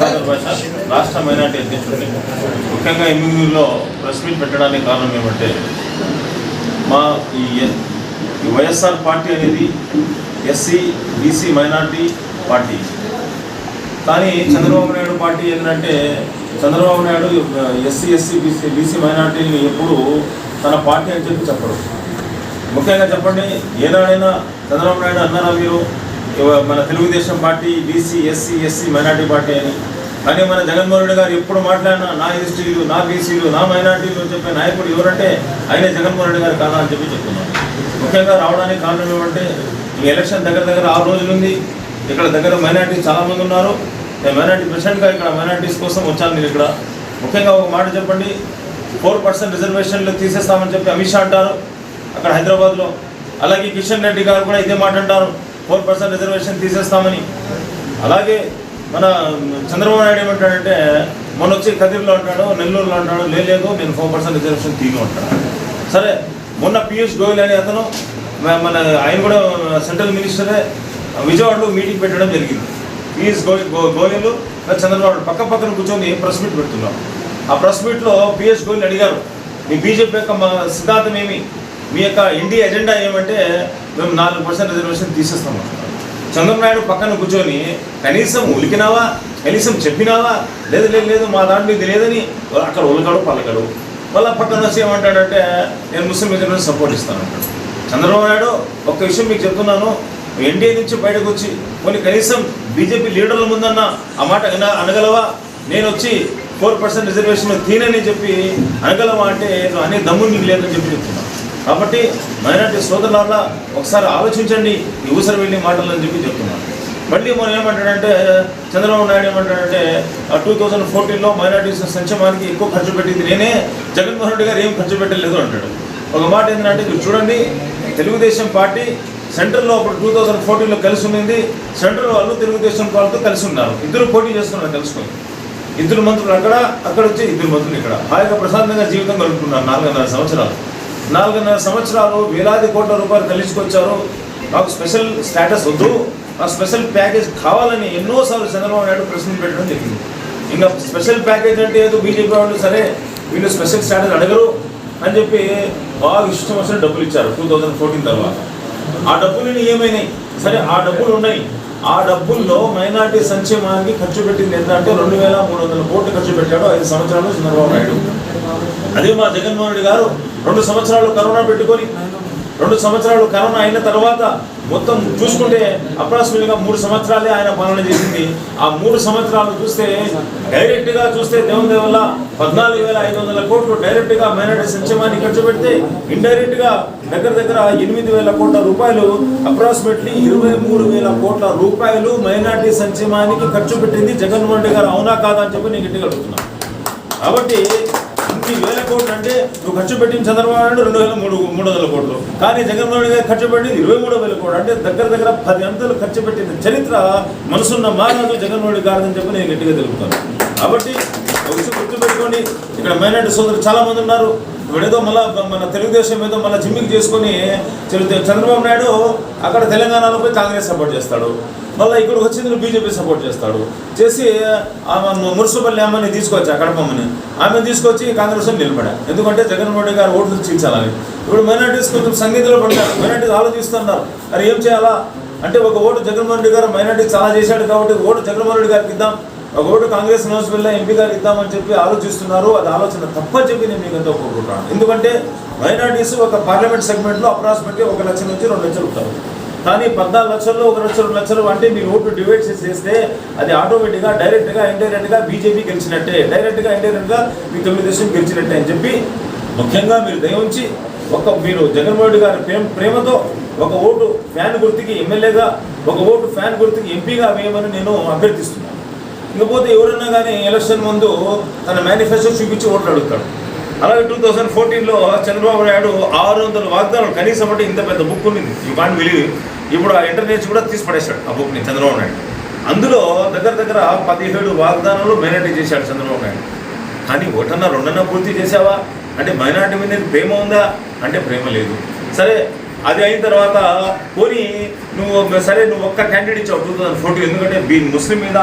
గంగాధర్ భాష రాష్ట్ర మైనార్టీ అధ్యక్షుడిని. ముఖ్యంగా ఎమ్మిగనూరులో ప్రెస్ మీట్ పెట్టడానికి కారణం ఏమంటే మా ఈ వైఎస్ఆర్ పార్టీ అనేది ఎస్సీ బీసీ మైనార్టీ పార్టీ. కానీ చంద్రబాబు నాయుడు పార్టీ ఏంటంటే చంద్రబాబు నాయుడు ఎస్సీ బీసీ మైనార్టీని ఎప్పుడు తన పార్టీ అని చెప్పి చెప్పడు. ముఖ్యంగా చెప్పండి, ఏనాడైనా చంద్రబాబు నాయుడు అన్నారా మీరు మన Telugu Desam party BC SC minority party అని? కానీ మన జగన్మోహన్ రెడ్డి గారు ఎప్పుడు మాట్లాడినా నా ఎస్టీలు నా బీసీలు నా మైనార్టీలు అని చెప్పే నాయకుడు ఎవరంటే ఆయనే జగన్మోహన్ రెడ్డి గారు కాదా అని చెప్పి చెప్తున్నాను. ముఖ్యంగా రావడానికి కారణం ఏమంటే ఈ ఎలక్షన్ దగ్గర 6 రోజులు ఉంది. ఇక్కడ దగ్గర మైనార్టీ చాలామంది ఉన్నారు. నేను మైనార్టీ ప్రెసిడెంట్గా ఇక్కడ మైనార్టీస్ కోసం వచ్చాను. నేను ఇక్కడ ముఖ్యంగా ఒక మాట చెప్పండి, 4% రిజర్వేషన్లు తీసేస్తామని చెప్పి అమిత్ షా అంటారు అక్కడ హైదరాబాద్లో. అలాగే కిషన్ రెడ్డి గారు కూడా ఇదే మాట అంటారు, 4% రిజర్వేషన్ తీసేస్తామని. అలాగే మన చంద్రబాబు నాయుడు ఏమంటాడంటే మొన్న వచ్చి కదిరిలో అంటాడు, నెల్లూరులో అంటాడు, లేదు నేను 4% రిజర్వేషన్ తీను అంటాడు. సరే, మొన్న పీయూష్ గోయల్ అనే అతను మన ఆయన కూడా సెంట్రల్ మినిస్టరే విజయవాడలో మీటింగ్ పెట్టడం జరిగింది. పీయూష్ గోయల్ చంద్రబాబు పక్కన కూర్చొని ప్రెస్ మీట్ పెడుతున్నాం. ఆ ప్రెస్ మీట్లో పీయూష్ గోయల్ అడిగారు, మీ బీజేపీ యొక్క సిద్ధాంతం ఏమి, మీ యొక్క ఇండియా ఎజెండా ఏమంటే మేము 4% రిజర్వేషన్ తీసేస్తామంటున్నాం. చంద్రబాబు నాయుడు పక్కన కూర్చొని కనీసం ఉలికినావా, కనీసం చెప్పినావా, లేదు మా దాంట్లో ఇది లేదని అక్కడ ఉలకడు పలకడు. మళ్ళీ పక్కన వచ్చి ఏమంటాడంటే నేను ముస్లిం రిజర్వేషన్ సపోర్ట్ ఇస్తానంటాడు. చంద్రబాబు నాయుడు ఒక్క విషయం మీకు చెప్తున్నాను, ఎన్డీఏ నుంచి బయటకు వచ్చి కొన్ని కనీసం బీజేపీ లీడర్ల ముందన్న ఆ మాట అనగలవా? నేను వచ్చి 4% రిజర్వేషన్ తీనని చెప్పి అనగలవా అంటే అనే దమ్ము నీకు లేదని చెప్పి చెప్తున్నాను. కాబట్టి మైనార్టీ సోదరుల ఒకసారి ఆలోచించండి ఈ ఊసరి వెళ్ళి మాటలని చెప్పి చెప్తున్నాను. మళ్ళీ మనం ఏమంటాడంటే చంద్రబాబు నాయుడు ఏమంటాడంటే 2014లో మైనార్టీ సంక్షేమానికి ఎక్కువ ఖర్చు పెట్టింది నేనే, జగన్మోహన్ రెడ్డి గారు ఏం ఖర్చు పెట్టలేదు అంటాడు. ఒక మాట ఏంటంటే మీరు చూడండి, తెలుగుదేశం పార్టీ సెంట్రల్లో అప్పుడు 2014లో కలిసి ఉన్నది. సెంట్రల్ వాళ్ళు తెలుగుదేశం వాళ్ళతో కలిసి ఉన్నారు, ఇద్దరు పోటీ చేస్తున్నారు తెలుసుకొని. 2 మంత్రులు అక్కడ వచ్చి 2 మంత్రులు ఇక్కడ హాయిగా ప్రశాంతంగా జీవితం గడుపుతున్నారు 4.5 సంవత్సరాలు వేలాది కోట్ల రూపాయలు కలిసుకొచ్చారు. మాకు స్పెషల్ స్టేటస్ వద్దు, ఆ స్పెషల్ ప్యాకేజ్ కావాలని ఎన్నోసార్లు చంద్రబాబు నాయుడు ప్రశ్నలు పెట్టడం జరిగింది. ఇంకా స్పెషల్ ప్యాకేజ్ అంటే ఏదో బీజేపీ వాళ్ళు సరే వీళ్ళు స్పెషల్ స్టేటస్ అడగరు అని చెప్పి బాగా ఇష్టం వచ్చిన డబ్బులు ఇచ్చారు 2014 తర్వాత. ఆ డబ్బులని ఏమైనాయి? సరే, ఆ డబ్బులు ఉన్నాయి. ఆ డబ్బుల్లో మైనార్టీ సంక్షేమానికి ఖర్చు పెట్టింది ఎంత అంటే 2,300 కోట్లు ఖర్చు పెట్టాడు 5 సంవత్సరాలు చంద్రబాబు నాయుడు. అదే మా జగన్మోహన్ రెడ్డి గారు 2 సంవత్సరాలు కరోనా పెట్టుకొని 2 సంవత్సరాలు కరోనా అయిన తర్వాత మొత్తం చూసుకుంటే అప్రాక్సిమేట్గా 3 సంవత్సరాలే ఆయన పాలన చేసింది. ఆ 3 సంవత్సరాలు చూస్తే డైరెక్ట్గా చూస్తే దేవుని వల్ల 14,500 కోట్లు డైరెక్ట్గా మైనార్టీ సంక్షేమానికి ఖర్చు పెడితే ఇండైరెక్ట్గా దగ్గర 8,000 కోట్ల రూపాయలు అప్రాక్సిమేట్లీ 23,000 కోట్ల రూపాయలు మైనార్టీ సంక్షేమానికి ఖర్చు పెట్టింది జగన్మోహన్ రెడ్డి గారు. అవునా కాదా అని చెప్పి నేను గట్టిగా అడుగుతున్నాను. కాబట్టి 1,000 కోట్లు అంటే నువ్వు ఖర్చు పెట్టింది చంద్రబాబు నాయుడు 2,300 కోట్లు, కానీ జగన్మోహన్ రెడ్డి గారు ఖర్చు పెట్టింది 23,000 కోట్లు. అంటే దగ్గర 10 అంతలు ఖర్చు పెట్టిన చరిత్ర మనసున్న మహారాజు జగన్మోహన్ రెడ్డి గారు అని చెప్పి నేను గట్టిగా తెలుపుతాను. కాబట్టి ఒక విషయం గుర్తుపెట్టుకోండి, ఇక్కడ మైనార్టీ సోదరులు చాలా మంది ఉన్నారు. ఇప్పుడేదో మళ్ళీ మన తెలుగుదేశం ఏదో మళ్ళీ జిమ్మికి చేసుకొని చంద్రబాబు నాయుడు అక్కడ తెలంగాణలో పోయి కాంగ్రెస్ సపోర్ట్ చేస్తాడు, మళ్ళీ ఇక్కడికి వచ్చింది బీజేపీ సపోర్ట్ చేస్తాడు. చేసి మున్సిపల్ అమ్మని తీసుకొచ్చి కడపమ్మని ఆమెను తీసుకొచ్చి కాంగ్రెస్లో నిలబడా. ఎందుకంటే జగన్మోహన్ రెడ్డి గారు ఓట్లు చీల్చాలని. ఇప్పుడు మైనార్టీస్ కొంచెం సంగీతంలో పడతారు, మైనార్టీస్ ఆలోచిస్తున్నారు మరి ఏం చేయాలా అంటే ఒక ఓటు జగన్మోహన్ రెడ్డి గారు మైనార్టీ చాలా చేశాడు కాబట్టి ఓటు జగన్మోహన్ రెడ్డి గారికి ఇద్దాం, ఒక ఓటు కాంగ్రెస్ నోస్వెల్లా ఎంపీ గారికి ఇద్దామని చెప్పి ఆలోచిస్తున్నారు. అది ఆలోచన తప్పని చెప్పి నేను మీకు ఎంతో కోరుకుంటున్నాను. ఎందుకంటే మైనార్టీస్ ఒక పార్లమెంట్ సెగ్మెంట్లో అప్రాక్సిమేట్లీ 1 లక్ష నుంచి 2 లక్షలు ఉంటారు. కానీ 14 లక్షలు 1 లక్ష 2 లక్షలు అంటే మీరు ఓటు డివైడ్ చేస్తే అది ఆటోమేటిక్గా డైరెక్ట్గా ఇండైరెక్ట్గా బీజేపీ గెలిచినట్టే, డైరెక్ట్గా ఇండైరెక్ట్గా మీ తెలుగుదేశం గెలిచినట్టే అని చెప్పి ముఖ్యంగా మీరు దయవుంచి మీరు జగన్మోహన్ రెడ్డి గారి ప్రేమతో ఒక ఓటు ఫ్యాన్ గుర్తుకి ఎమ్మెల్యేగా, ఒక ఓటు ఫ్యాన్ గుర్తుకి ఎంపీగా వేయమని నేను అభ్యర్థిస్తున్నాను. ఇకపోతే ఎవరన్నా కానీ ఎలక్షన్ ముందు తన మేనిఫెస్టో చూపించి ఓట్లు అడుగుతాడు. అలాగే 2014లో చంద్రబాబు నాయుడు 600 వాగ్దానాలు కనీసం అంటే ఇంత పెద్ద బుక్ ఉంది, యూ కాంట్ బిలీవ్. ఇప్పుడు ఆ ఇంటర్నెట్ కూడా తీసి పడేశాడు ఆ బుక్ని చంద్రబాబు నాయుడు. అందులో దగ్గర 17 వాగ్దానాలు మైనార్టీ చేశాడు చంద్రబాబు నాయుడు. కానీ 1 2 పూర్తి చేసావా అంటే మైనార్టీ మీద ప్రేమ ఉందా అంటే ప్రేమ లేదు. సరే, అది అయిన తర్వాత పోనీ నువ్వు ఒక్క క్యాండిడేట్ ఇచ్చావు 2014, ఎందుకంటే ముస్లిం మీద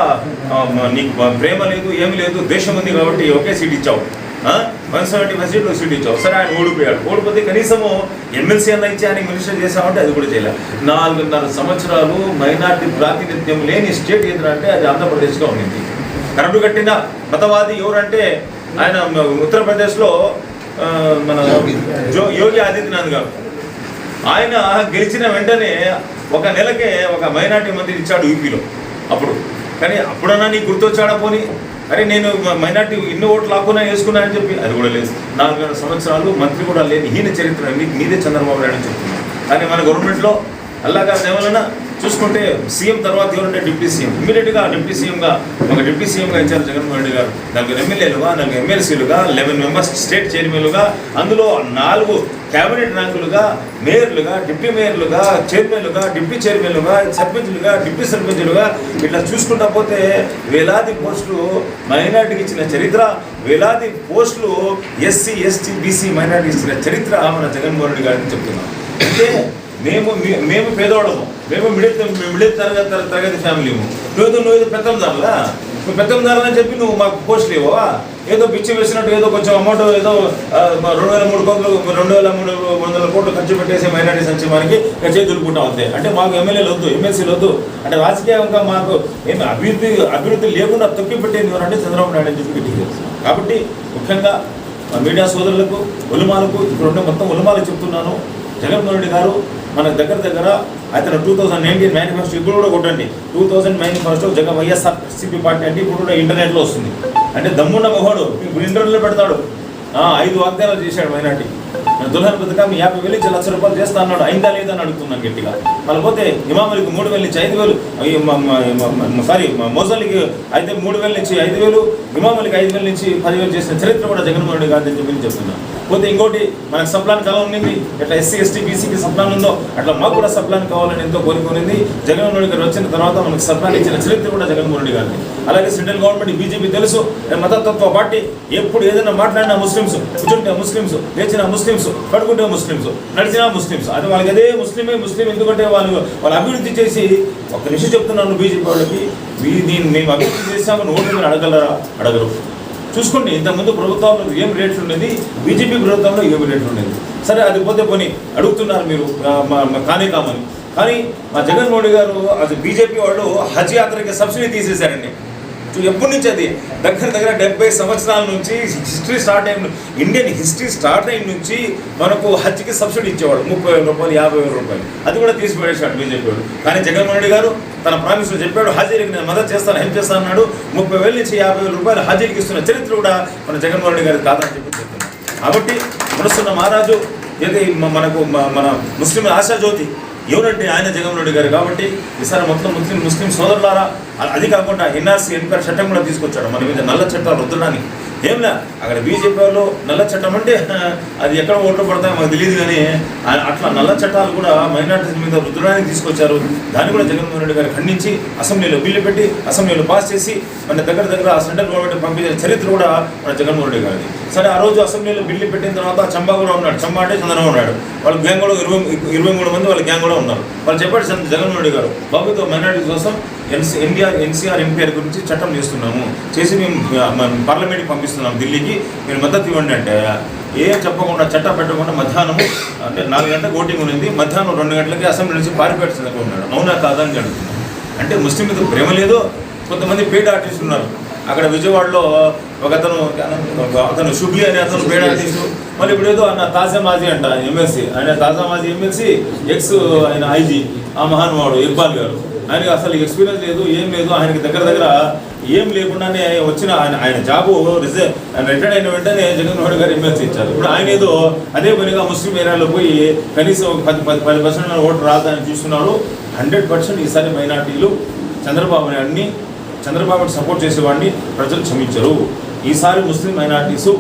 నీకు ప్రేమ లేదు, ఏమి లేదు, దేశం ఉంది కాబట్టి ఒకే సీట్ ఇచ్చావు. 175 సీట్లు సీట్ ఇచ్చావు. సరే, ఆయన ఓడిపోతే కనీసము ఎమ్మెల్సీ అన్న ఇచ్చి ఆయన మినిస్టర్ చేసామంటే అది కూడా చేయలేదు. 4.5 సంవత్సరాలు మైనార్టీ ప్రాతినిధ్యం లేని స్టేట్ ఏదంటే అది ఆంధ్రప్రదేశ్గా ఉండింది. కరెంటు కట్టిన మతవాది ఎవరంటే ఆయన ఉత్తరప్రదేశ్లో మన యోగి ఆదిత్యనాథ్ గారు. ఆయన గెలిచిన వెంటనే ఒక నెలకే ఒక మైనార్టీ మంత్రి ఇచ్చాడు యూపీలో అప్పుడు. కానీ అప్పుడన్నా నీకు గుర్తొచ్చాడా పోనీ, అరే నేను మైనార్టీ ఇన్ని ఓట్లు లాక్కున్నా వేసుకున్నా అని చెప్పి? అది కూడా లేదు. 4 సంవత్సరాలు మంత్రి కూడా లేని హీన చరిత్ర మీదే చంద్రబాబు నాయుడు అని చెప్తున్నాను. కానీ మన గవర్నమెంట్లో అల్లాగారి దేవాలన చూసుకుంటే సీఎం తర్వాత ఎవరంటే డిప్యూటీ సీఎం. ఇమీడియట్గా డిప్యూటీ సీఎంగా ఇచ్చారు జగన్మోహన్ రెడ్డి గారు. 4 ఎమ్మెల్యేలుగా, 4 ఎమ్మెల్సీలుగా, 11 మెంబర్స్ స్టేట్ చైర్మన్లుగా, అందులో 4 క్యాబినెట్ ర్యాంకులుగా, మేయర్లుగా, డిప్యూటీ మేయర్లుగా, చైర్మన్లుగా, డిప్యూటీ చైర్మన్లుగా, సర్పంచ్లుగా, డిప్యూటీ సర్పంచ్లుగా, ఇట్లా చూసుకుంటా పోతే వేలాది పోస్టులు మైనార్టీకి ఇచ్చిన చరిత్ర, వేలాది పోస్టులు ఎస్సీ, ఎస్టీ, బీసీ మైనార్టీకి ఇచ్చిన చరిత్ర మన జగన్మోహన్ రెడ్డి గారిని చెప్తున్నాం. అంటే మేము పేదవాళ్ళము, మేము మిడిల్ తరగతి ఫ్యామిలీము. నువ్వు పెత్తందారులా, నువ్వు పెత్తందారులని చెప్పి నువ్వు మాకు పోస్టులు ఇవ్వవా? ఏదో పిచ్చి వేసినట్టు ఏదో కొంచెం అమౌంట్ ఏదో 2,300 కోట్లు ఖర్చు పెట్టేసి మైనార్టీ సంక్షేమానికి చేతులుకుంటా అవుతాయి. అంటే మాకు ఎమ్మెల్యేలు వద్దు, ఎమ్మెల్సీలు వద్దు, అంటే రాజకీయంగా మాకు ఏమి అభివృద్ధి లేకుండా తొక్కి పెట్టేది ఎవరంటే చంద్రబాబు నాయుడు అని చెప్పి గట్టిగా తెలుసు. కాబట్టి ముఖ్యంగా మీడియా సోదరులకు, ఉలమాలకు, ఇప్పుడు మొత్తం ఉలమాలకు చెప్తున్నాను, జగన్మోహన్ రెడ్డి గారు మన దగ్గర అతను 2019 మేనిఫెస్టో ఇప్పుడు కూడా కొట్టండి. 2000 మేనిఫెస్టో వైఎస్ఆర్సీపీ పార్టీ అంటే ఇప్పుడు కూడా ఇంటర్నెట్లో వస్తుంది. అంటే దమ్మున్న మొహోడు ఇప్పుడు ఇంటర్నెట్లో పెడతాడు. 5 వాగ్దానాలు చేశాడు మైనార్టీ. దుల్హన్ పథకం 50,000 నుంచి ₹1,00,000 చేస్తా అన్నాడు. అయిందా లేదా అని అడుగుతున్నాను గట్టిగా. మళ్ళీ పోతే ఇమాములకి 3,000 నుంచి 5,000, మోజాలకి అయితే 3,000 నుంచి 5,000, ఇమాములకి 5,000 నుంచి 10,000 చేసిన చరిత్ర కూడా జగన్మోహన్ రెడ్డి గారి చెప్పి చెప్తున్నాను. పోతే ఇంకోటి మనకు సప్లాన్ కాలం ఉంది. ఎట్లా ఎస్సీ, ఎస్టీ, బీసీకి సప్లాన్ ఉందో అట్లా మాకు కూడా సప్లాన్ కావాలని ఎంతో కోరుకునింది. జగన్మోహన్ రెడ్డి గారు వచ్చిన తర్వాత మనకు సప్లాన్ ఇచ్చిన చరిత్ర కూడా జగన్మోహన్ రెడ్డి గారిని. అలాగే సెంట్రల్ గవర్నమెంట్ బీజేపీ తెలుసు, మతతత్వ పార్టీ. ఎప్పుడు ఏదైనా మాట్లాడినా ముస్లిమ్స్, కూర్చుంటే ముస్లిమ్స్, లేచిన ముస్లిమ్స్, పడుకుంటే ముస్లిమ్స్, నడిచినా ముస్లిమ్స్. అది వాళ్ళకి అదే ముస్లిం. ఎందుకంటే వాళ్ళు అభివృద్ధి చేసి, ఒక్క నిమిషం చెప్తున్నాను బీజేపీ వాళ్ళకి, మేము అభివృద్ధి చేసామని ఓటు మీరు అడగరు. చూసుకోండి, ఇంతకుముందు ప్రభుత్వంలో ఏం రేట్లు ఉండేది, బీజేపీ ప్రభుత్వంలో ఏమి రేట్లు ఉండేది. సరే, అది పోతే పోనీ అడుగుతున్నారు మీరు కామని. కానీ మా జగన్మోహన్ రెడ్డి గారు అది బీజేపీ వాళ్ళు హజ్ యాత్రకి సబ్సిడీ తీసేశారండి. ఎప్పటి నుంచి అది దగ్గర 70 సంవత్సరాల నుంచి ఇండియన్ హిస్టరీ స్టార్ట్ అయిన నుంచి మనకు హజ్కి సబ్సిడీ ఇచ్చేవాడు. 30,000 రూపాయలు, 50,000 రూపాయలు. అది కూడా తీసిపడేశాడు బీజేపీ వాడు. కానీ జగన్మోహన్ రెడ్డి గారు తన ప్రామిస్లో చెప్పాడు, హాజీలకు నేను మద్దతు చేస్తాను, హెల్ప్ చేస్తాను అన్నాడు. 30,000 నుంచి 50,000 రూపాయలు హాజీలకు ఇస్తున్న చరిత్ర కూడా మన జగన్మోహన్ రెడ్డి గారి కాదని చెప్పి చెప్తున్నాను. కాబట్టి మనసున్న మహారాజు ఏది మనకు మన ముస్లింల ఆశాజ్యోతి ఎవరంటే ఆయన జగన్మోహన్ రెడ్డి గారు. కాబట్టి ఈసారి మొత్తం ముస్లిం సోదరులారా, అది కాకుండా ఎన్ఆర్ చట్టం కూడా తీసుకొచ్చాడు మన మీద, నల్ల చట్టాలు రుద్దడానికి. ఏంలే అక్కడ బీజేపీ వాళ్ళు నల్ల చట్టం అంటే అది ఎక్కడ ఓట్లు పడతాయో మాకు తెలియదు, కానీ అట్లా నల్ల చట్టాలు కూడా మైనార్టీల మీద రుద్దడానికి తీసుకొచ్చారు. దాన్ని కూడా జగన్మోహన్ రెడ్డి గారు ఖండించి అసెంబ్లీలో బిల్లు పెట్టి అసెంబ్లీలో పాస్ చేసి మన దగ్గర సెంట్రల్ గవర్నమెంట్ పంపించిన చరిత్ర కూడా మన జగన్మోహన్ రెడ్డి గారిది. సరే, ఆ రోజు అసెంబ్లీలో బిల్లు పెట్టిన తర్వాత చంబా కూడా ఉన్నాడు. చంబా అంటే చంద్రబాబు నాయుడు వాళ్ళ గ్యాంగ్ కూడా 23 మంది వాళ్ళ గ్యాంగ్ కూడా ఉన్నారు. వాళ్ళు చెప్పాడు జగన్మోహన్ రెడ్డి గారు, బాబుతో మైనార్టీ కోసం ఎన్సీఆర్ ఎంపీఆర్ గురించి చట్టం చేసి మేము పార్లమెంట్కి పంపిస్తున్నాం ఢిల్లీకి, మీరు మద్దతు ఇవ్వండి అంటే ఏం చెప్పకుండా చట్టం పెట్టకుండా మధ్యాహ్నం అంటే 4 గంటలకు ఓటింగ్ ఉంది, మధ్యాహ్నం 2 గంటలకి అసెంబ్లీ నుంచి పారిపేట చదువుకు ఉన్నాడు. అవునా కాదా అని అడుగుతున్నాడు. అంటే ముస్లిం మీద ప్రేమ లేదు. కొంతమంది పెయిడ్ ఆర్టిస్టులు ఉన్నారు అక్కడ విజయవాడలో. అతను షుబ్లీ అనే అతను పెయిడ్ ఆర్టిస్టు. మళ్ళీ ఇప్పుడు ఏదో అన్న తాజా మాజీ అంట ఎమ్మెల్సీ, ఆయన తాజా మాజీ ఎమ్మెల్సీ, ఆయన ఐజీ, ఆ మహానుభావుడు ఇక్బాల్ గారు. ఆయనకి అసలు ఎక్స్పీరియన్స్ లేదు, ఏం లేదు. ఆయనకి దగ్గర ఏం లేకుండానే వచ్చిన ఆయన జాబు రిటైర్డ్ అయిన వెంటనే జగన్మోహన్ రెడ్డి గారు ఎమ్మెల్సీ ఇచ్చారు. ఇప్పుడు ఆయన ఏదో అదే పనిగా ముస్లిం ఏరియాలో పోయి కనీసం 10% ఓటు రాదని చూస్తున్నారు. 100% ఈసారి మైనార్టీలు చంద్రబాబుని సపోర్ట్ చేసేవాడిని ప్రజలు క్షమించరు. ఈసారి ముస్లిం మైనార్టీసు,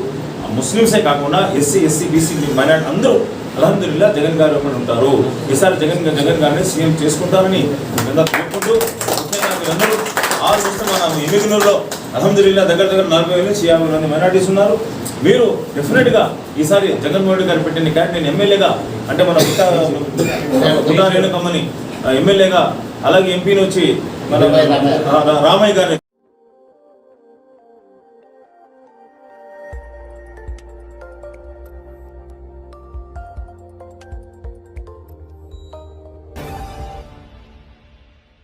ముస్లిమ్సే కాకుండా ఎస్సీ, బీసీ మైనార్టీ అందరూ అల్హమ్దులిల్లా జగన్ గారు ఒకటి ఉంటారు. ఈసారి జగన్ గారిని సీఎం చేసుకుంటారని కోరుకుంటూ, ముఖ్యంగా మీరందరూ 6 మన ఎమ్మిగనూరులో అల్హమ్దులిల్లా దగ్గర 40,000 నుంచి 50 మంది మైనార్టీస్ ఉన్నారు. మీరు డెఫినెట్గా ఈసారి జగన్మోహన్ రెడ్డి గారు పెట్టిన క్యాండిడేట్ ఎమ్మెల్యేగా అంటే మన రేణుకమ్మని ఎమ్మెల్యేగా, అలాగే ఎంపీని వచ్చి మన రామయ్య గారిని